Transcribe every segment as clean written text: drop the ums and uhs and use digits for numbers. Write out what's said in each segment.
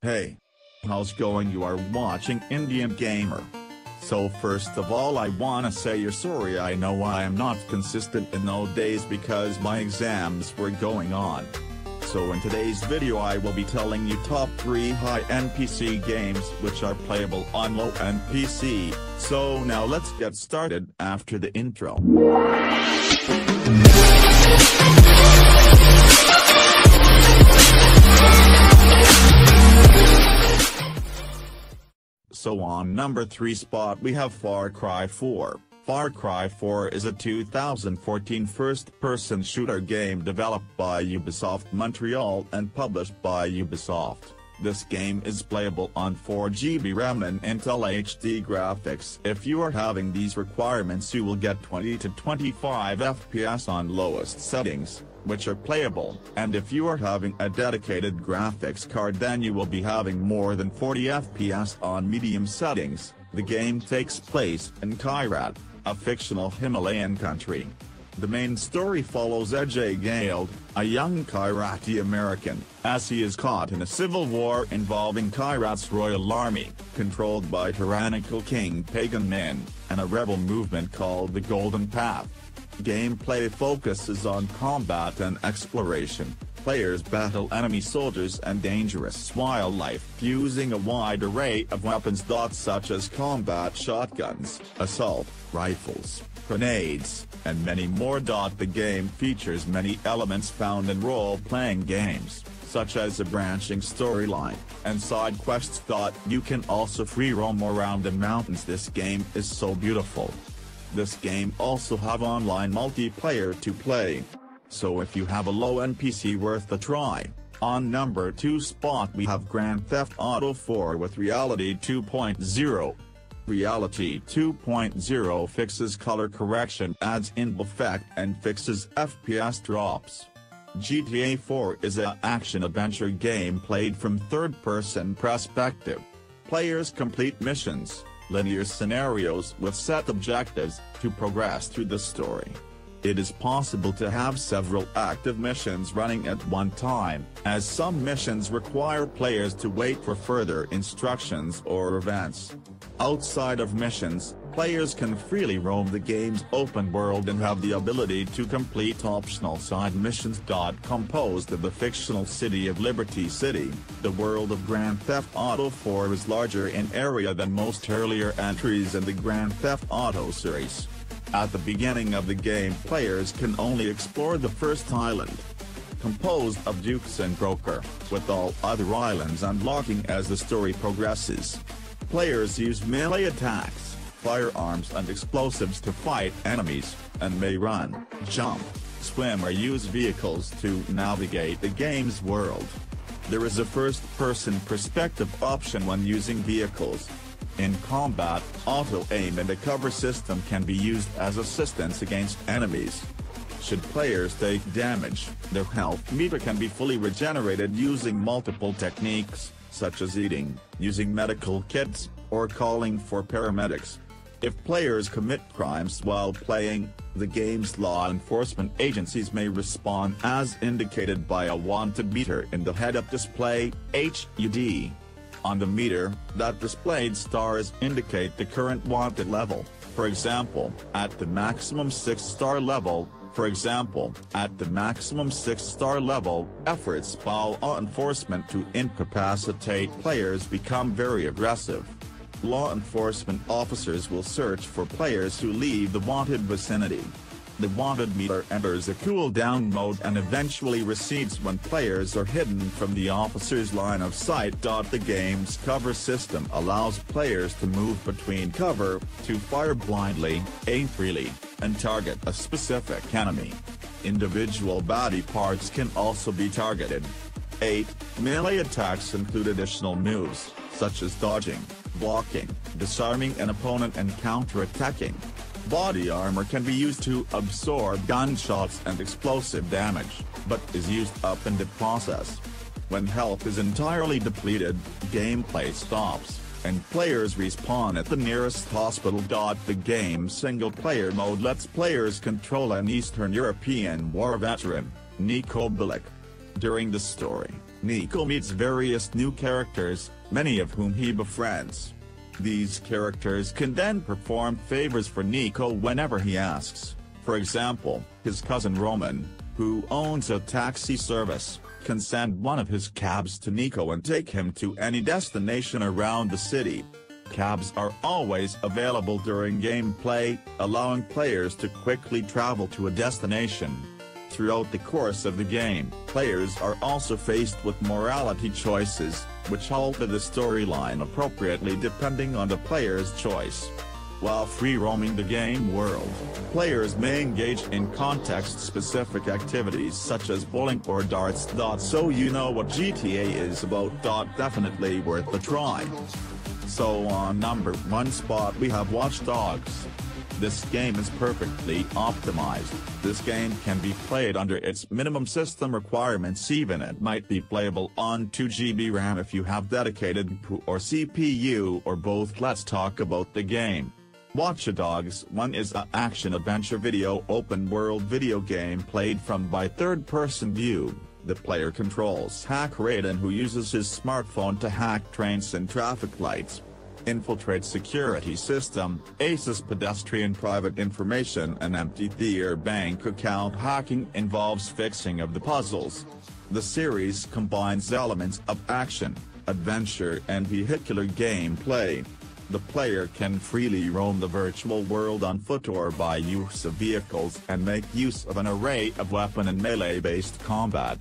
Hey. How's going? You are watching Indian Gamer. So first of all I wanna say you're sorry. I know I am not consistent in those days because my exams were going on. So in today's video I will be telling you top 3 high-end PC games which are playable on low-end PC. So now let's get started after the intro. So on number 3 spot we have Far Cry 4. Far Cry 4 is a 2014 first-person shooter game developed by Ubisoft Montreal and published by Ubisoft. This game is playable on 4GB RAM and Intel HD graphics. If you are having these requirements you will get 20 to 25 FPS on lowest settings, which are playable, and if you are having a dedicated graphics card then you will be having more than 40 FPS on medium settings. The game takes place in Kyrat, a fictional Himalayan country. The main story follows Ajay Gaild, a young Kyrati American, as he is caught in a civil war involving Kyrat's royal army, controlled by tyrannical King Pagan Min, and a rebel movement called the Golden Path. Gameplay focuses on combat and exploration. Players battle enemy soldiers and dangerous wildlife using a wide array of weapons such as combat shotguns, assault rifles, grenades, and many more. The game features many elements found in role-playing games, such as a branching storyline, and side quests. You can also free roam around the mountains. This game is so beautiful. This game also have online multiplayer to play. So if you have a low-end PC, worth a try. On number 2 spot we have Grand Theft Auto 4 with Reality 2.0. Reality 2.0 fixes color correction, adds in effect, and fixes FPS drops. GTA 4 is an action-adventure game played from third-person perspective. Players complete missions, linear scenarios with set objectives, to progress through the story. It is possible to have several active missions running at one time, as some missions require players to wait for further instructions or events. Outside of missions, players can freely roam the game's open world and have the ability to complete optional side missions. Composed of the fictional city of Liberty City, the world of Grand Theft Auto 4 is larger in area than most earlier entries in the Grand Theft Auto series. At the beginning of the game players can only explore the first island, composed of Dukes and Broker, with all other islands unlocking as the story progresses. Players use melee attacks, firearms and explosives to fight enemies, and may run, jump, swim or use vehicles to navigate the game's world. There is a first-person perspective option when using vehicles. In combat, auto-aim and a cover system can be used as assistance against enemies. Should players take damage, their health meter can be fully regenerated using multiple techniques, such as eating, using medical kits, or calling for paramedics. If players commit crimes while playing, the game's law enforcement agencies may respond as indicated by a wanted meter in the head-up display, HUD. On the meter, that displayed stars indicate the current wanted level. For example, at the maximum 6-star level, efforts by law enforcement to incapacitate players become very aggressive. Law enforcement officers will search for players who leave the wanted vicinity. The wanted meter enters a cool-down mode and eventually recedes when players are hidden from the officer's line of sight. The game's cover system allows players to move between cover, to fire blindly, aim freely, and target a specific enemy. Individual body parts can also be targeted. 8. Melee attacks include additional moves, such as dodging, blocking, disarming an opponent and counter-attacking. Body armor can be used to absorb gunshots and explosive damage, but is used up in the process. When health is entirely depleted, gameplay stops, and players respawn at the nearest hospital. The game's single-player mode lets players control an Eastern European war veteran, Niko Bellic. During the story, Nico meets various new characters, many of whom he befriends. These characters can then perform favors for Nico whenever he asks. For example, his cousin Roman, who owns a taxi service, can send one of his cabs to Nico and take him to any destination around the city. Cabs are always available during gameplay, allowing players to quickly travel to a destination. Throughout the course of the game, players are also faced with morality choices, which alter the storyline appropriately depending on the player's choice. While free-roaming the game world, players may engage in context-specific activities such as bowling or darts. So you know what GTA is about. Definitely worth a try. So on number 1 spot we have Watchdogs. This game is perfectly optimized. This game can be played under its minimum system requirements, even it might be playable on 2 GB RAM if you have dedicated GPU or CPU or both. Let's talk about the game. Watchdogs 1 is an action-adventure video open-world video game played from by third-person view. The player controls hacker Aiden, who uses his smartphone to hack trains and traffic lights, infiltrate security system, access pedestrian private information, and empty their bank account. Hacking involves fixing of the puzzles. The series combines elements of action, adventure and vehicular gameplay. The player can freely roam the virtual world on foot or by use of vehicles and make use of an array of weapon and melee-based combat.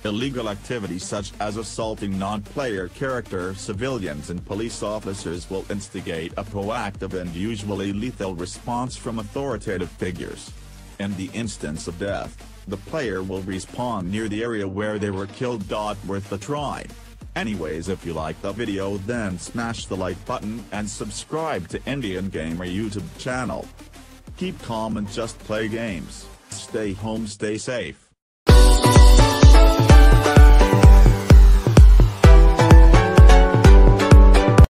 Illegal activities such as assaulting non-player character civilians and police officers will instigate a proactive and usually lethal response from authoritative figures. In the instance of death, the player will respawn near the area where they were killed. Worth a try. Anyways, if you like the video, then smash the like button and subscribe to Indian Gamer YouTube channel. Keep calm and just play games. Stay home, stay safe.